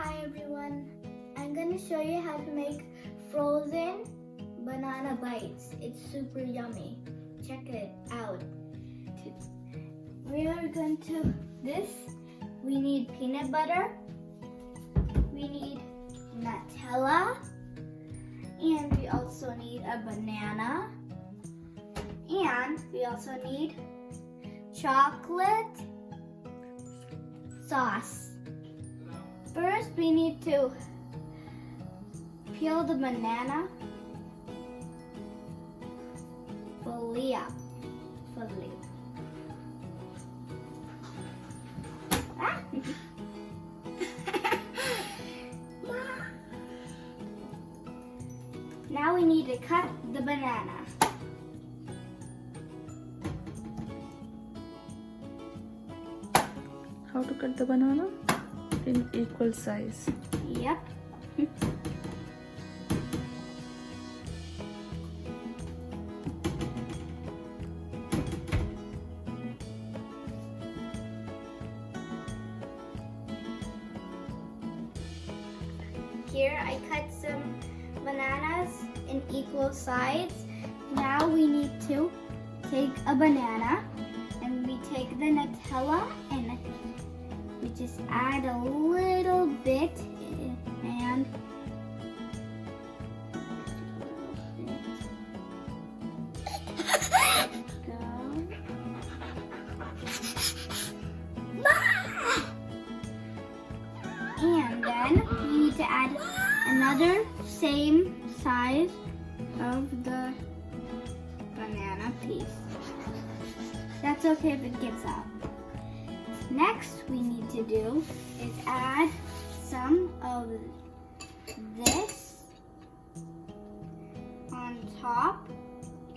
Hi everyone, I'm going to show you how to make frozen banana bites. It's super yummy. Check it out. We are going to we need peanut butter, we need Nutella, and we also need a banana, and we also need chocolate sauce. First, we need to peel the banana fully up. Ah. Now we need to cut the banana. How to cut the banana? In equal size. Yep. Here I cut some bananas in equal sides. Now we need to take a banana and we take the Nutella and we just add a little bit and and then we need to add another same size of the banana piece. That's okay if it gets out. Next we need to do is add some of this on top.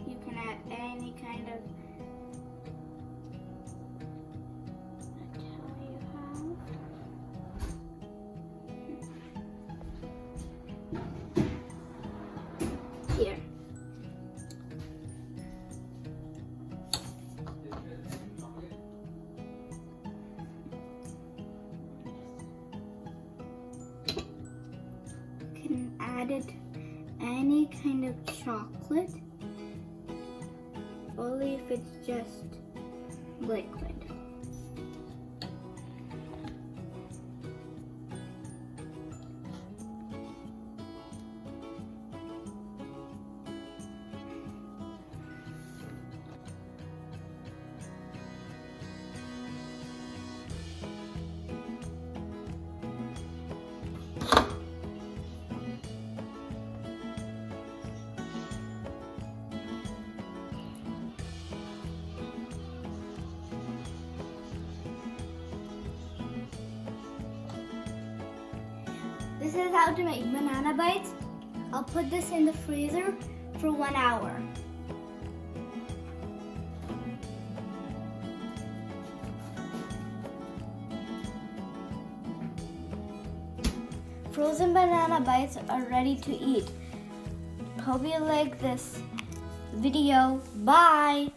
You can add any kind of Nutella you have. Here. Added any kind of chocolate, only if it's just liquid. This is how to make banana bites. I'll put this in the freezer for 1 hour. Frozen banana bites are ready to eat. Hope you like this video. Bye!